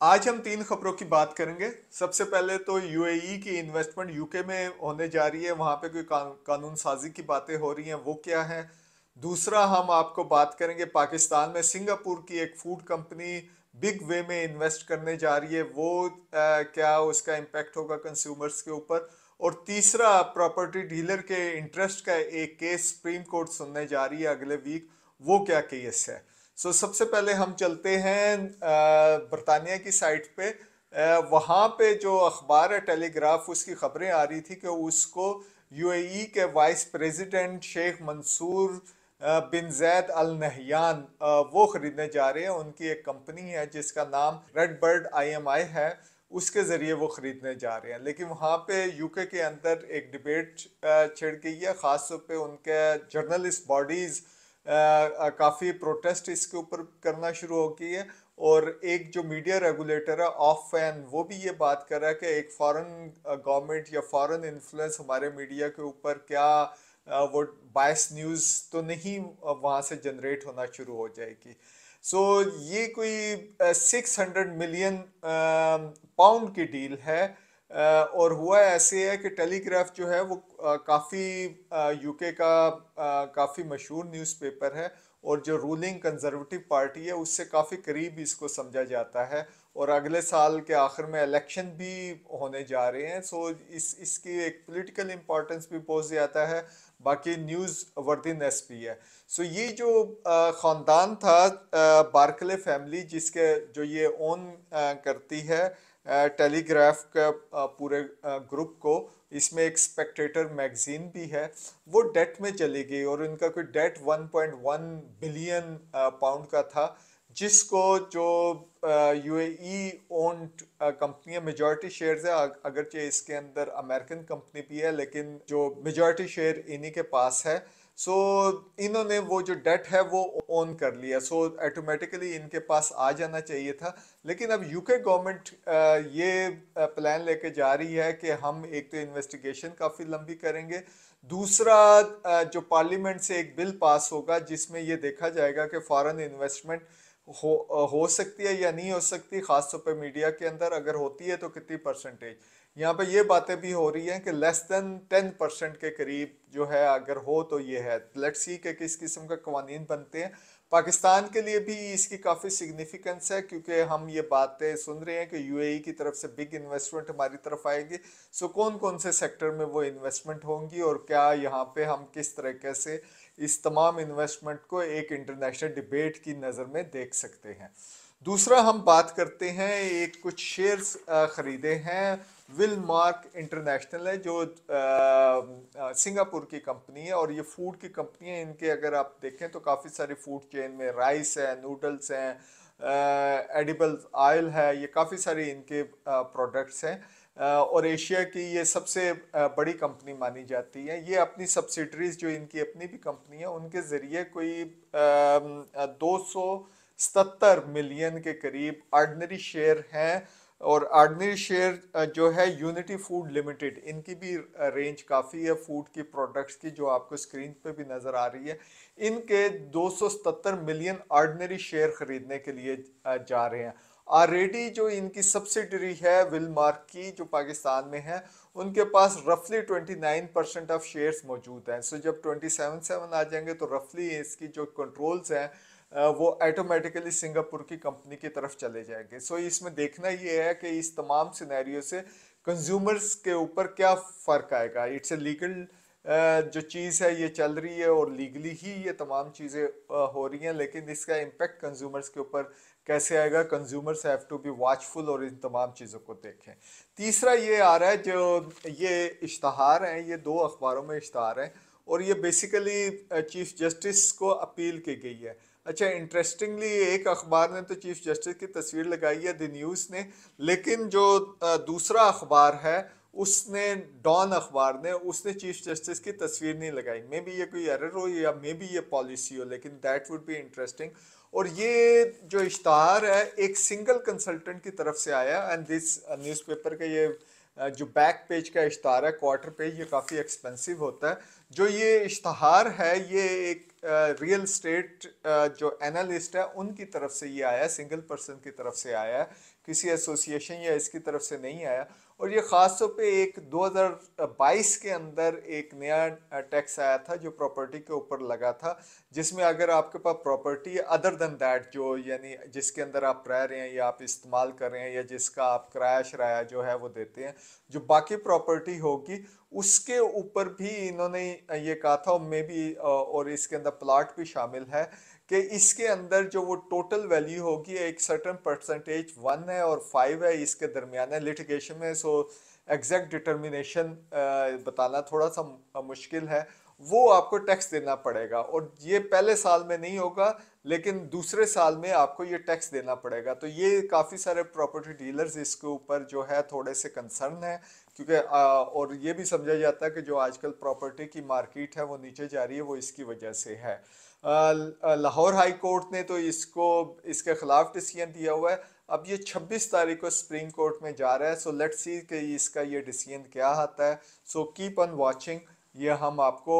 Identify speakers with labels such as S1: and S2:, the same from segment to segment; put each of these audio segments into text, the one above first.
S1: आज हम तीन खबरों की बात करेंगे। सबसे पहले तो यूएई की इन्वेस्टमेंट यूके में होने जा रही है, वहां पे कोई कानून साजी की बातें हो रही हैं, वो क्या है। दूसरा हम आपको बात करेंगे पाकिस्तान में सिंगापुर की एक फूड कंपनी बिग वे में इन्वेस्ट करने जा रही है, वो क्या उसका इम्पैक्ट होगा कंज्यूमर्स के ऊपर। और तीसरा प्रॉपर्टी डीलर के इंटरेस्ट का एक केस सुप्रीम कोर्ट सुनने जा रही है अगले वीक, वो क्या केस है। सबसे पहले हम चलते हैं बरतानिया की साइट पे। वहाँ पे जो अखबार है टेलीग्राफ, उसकी खबरें आ रही थी कि उसको यूएई के वाइस प्रेसिडेंट शेख मंसूर बिन जैद अल नहयान वो खरीदने जा रहे हैं। उनकी एक कंपनी है जिसका नाम रेड बर्ड आईएमआई है, उसके ज़रिए वो ख़रीदने जा रहे हैं। लेकिन वहाँ पे यूके के अंदर एक डिबेट छिड़ गई है, ख़ास तौर पे उनके जर्नलिस्ट बॉडीज़ काफ़ी प्रोटेस्ट इसके ऊपर करना शुरू हो गई है। और एक जो मीडिया रेगुलेटर है ऑफ फैन, वो भी ये बात कर रहा है कि एक फॉरेन गवर्नमेंट या फॉरेन इन्फ्लुएंस हमारे मीडिया के ऊपर क्या वो बायस न्यूज़ तो नहीं वहाँ से जनरेट होना शुरू हो जाएगी। ये कोई 600 मिलियन पाउंड की डील है। और हुआ ऐसे है कि टेलीग्राफ जो है वो काफ़ी यूके का काफ़ी मशहूर न्यूज़पेपर है, और जो रूलिंग कंजर्वेटिव पार्टी है उससे काफ़ी करीब इसको समझा जाता है। और अगले साल के आखिर में इलेक्शन भी होने जा रहे हैं, इसकी एक पॉलिटिकल इम्पोर्टेंस भी बहुत ज़्यादा है, बाकी न्यूज़ वर्दीनेस भी है। ये जो ख़ानदान था बार्कले फैमिली, जिसके जो ये ओन करती है टेलीग्राफ का पूरे ग्रुप को, इसमें एक स्पेक्टेटर मैगजीन भी है, वो डेट में चली गई। और इनका कोई डेट 1.1 बिलियन पाउंड का था, जिसको जो यूएई ओन्ड कंपनी है, मेजॉरिटी शेयर्स है, अगरचे इसके अंदर अमेरिकन कंपनी भी है, लेकिन जो मेजॉरिटी शेयर इन्हीं के पास है। इन्होंने वो जो डेट है वो ओन कर लिया, ऑटोमेटिकली इनके पास आ जाना चाहिए था। लेकिन अब यूके गवर्नमेंट ये प्लान लेके जा रही है कि हम एक तो इन्वेस्टिगेशन काफ़ी लंबी करेंगे, दूसरा जो पार्लियामेंट से एक बिल पास होगा जिसमें ये देखा जाएगा कि फॉरेन इन्वेस्टमेंट हो सकती है या नहीं हो सकती, खासतौर पर मीडिया के अंदर अगर होती है तो कितनी परसेंटेज। यहाँ पे ये बातें भी हो रही हैं कि लेस देन 10% के करीब जो है, अगर हो तो ये है। लेट्स सी कि किस किस्म का कवानीन बनते हैं। पाकिस्तान के लिए भी इसकी काफ़ी सिग्निफिकेंस है, क्योंकि हम ये बातें सुन रहे हैं कि यूएई की तरफ से बिग इन्वेस्टमेंट हमारी तरफ आएगी। कौन कौन से सेक्टर में वो इन्वेस्टमेंट होंगी, और क्या यहाँ पे हम किस तरीके से इस तमाम इन्वेस्टमेंट को एक इंटरनेशनल डिबेट की नज़र में देख सकते हैं। दूसरा हम बात करते हैं, एक कुछ शेयर्स खरीदे हैं। विलमार्क इंटरनेशनल है जो सिंगापुर की कंपनी है, और ये फूड की कंपनी है। इनके अगर आप देखें तो काफ़ी सारी फूड चेन में राइस है, नूडल्स हैं, एडिबल ऑयल है, ये काफ़ी सारी इनके प्रोडक्ट्स हैं। और एशिया की ये सबसे बड़ी कंपनी मानी जाती है। ये अपनी सब्सिडरीज, जो इनकी अपनी भी कंपनी है, उनके ज़रिए कोई 277 मिलियन के करीब ऑर्डिनरी शेयर हैं। और ऑर्डिनरी शेयर जो है यूनिटी फूड लिमिटेड, इनकी भी रेंज काफ़ी है फूड की प्रोडक्ट्स की, जो आपको स्क्रीन पे भी नज़र आ रही है। इनके 277 मिलियन ऑर्डिनरी शेयर खरीदने के लिए जा रहे हैं। ऑलरेडी जो इनकी सब्सिडरी है विलमार्क की, जो पाकिस्तान में है, उनके पास रफली 29% ऑफ शेयर्स मौजूद हैं। जब 27 आ जाएंगे तो रफली इसकी जो कंट्रोल्स हैं वो ऑटोमेटिकली सिंगापुर की कंपनी की तरफ चले जाएंगे। इसमें देखना ये है कि इस तमाम सिनेरियो से कंज्यूमर्स के ऊपर क्या फ़र्क आएगा। इट्स ए लीगल जो चीज़ है ये चल रही है, और लीगली ही ये तमाम चीज़ें हो रही हैं, लेकिन इसका इम्पेक्ट कंज्यूमर्स के ऊपर कैसे आएगा। Consumers have to be watchful और इन तमाम चीज़ों को देखें। तीसरा ये आ रहा है, जो ये इश्तहार हैं, ये दो अखबारों में इश्तहार हैं, और ये बेसिकली चीफ जस्टिस को अपील की गई है। अच्छा, इंटरेस्टिंगली एक अखबार ने तो चीफ जस्टिस की तस्वीर लगाई है, द न्यूज़ ने, लेकिन जो दूसरा अखबार है उसने, डॉन अखबार ने, उसने चीफ जस्टिस की तस्वीर नहीं लगाई। मे बी ये कोई एरर हो या मे बी ये पॉलिसी हो, लेकिन दैट वुड बी इंटरेस्टिंग। और ये जो इश्तहार है एक सिंगल कंसल्टेंट की तरफ से आया, एंड दिस न्यूज़पेपर का ये जो बैक पेज का इश्तहार है, क्वार्टर पेज, ये काफ़ी एक्सपेंसिव होता है। जो ये इश्तहार है ये एक रियल स्टेट जो एनालिस्ट है उनकी तरफ से ये आया है, सिंगल पर्सन की तरफ से आया है, किसी एसोसिएशन या इसकी तरफ से नहीं आया। और ये ख़ास तौर पे एक 2022 के अंदर एक नया टैक्स आया था जो प्रॉपर्टी के ऊपर लगा था, जिसमें अगर आपके पास प्रॉपर्टी अदर देन दैट, जो यानी जिसके अंदर आप रह रहे हैं या आप इस्तेमाल कर रहे हैं या जिसका आप किराया शराया जो है वो देते हैं, जो बाकी प्रॉपर्टी होगी उसके ऊपर भी इन्होंने ये कहा था, मे बी और इसके अंदर प्लाट भी शामिल है, कि इसके अंदर जो वो टोटल वैल्यू होगी एक सर्टन परसेंटेज 1 है और 5 है इसके दरमियान है लिटिगेशन में। सो एग्जैक्ट डिटर्मिनेशन बताना थोड़ा सा मुश्किल है, वो आपको टैक्स देना पड़ेगा। और ये पहले साल में नहीं होगा लेकिन दूसरे साल में आपको ये टैक्स देना पड़ेगा। तो ये काफ़ी सारे प्रॉपर्टी डीलर्स इसके ऊपर जो है थोड़े से कंसर्न है, क्योंकि और ये भी समझा जाता है कि जो आजकल प्रॉपर्टी की मार्केट है वो नीचे जा रही है, वो इसकी वजह से है। लाहौर हाई कोर्ट ने तो इसको इसके खिलाफ डिसीजन दिया हुआ है। अब ये 26 तारीख को सुप्रीम कोर्ट में जा रहा है। सो लेट्स सी कि इसका ये डिसीजन क्या आता है। सो कीप ऑन वाचिंग, ये हम आपको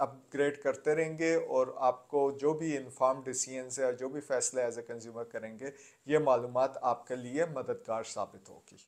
S1: अपग्रेड करते रहेंगे और आपको जो भी इन्फॉर्म डिसीजन है, जो भी फैसले एज ए कंज्यूमर करेंगे, ये मालूमात आपके लिए मददगार साबित होगी।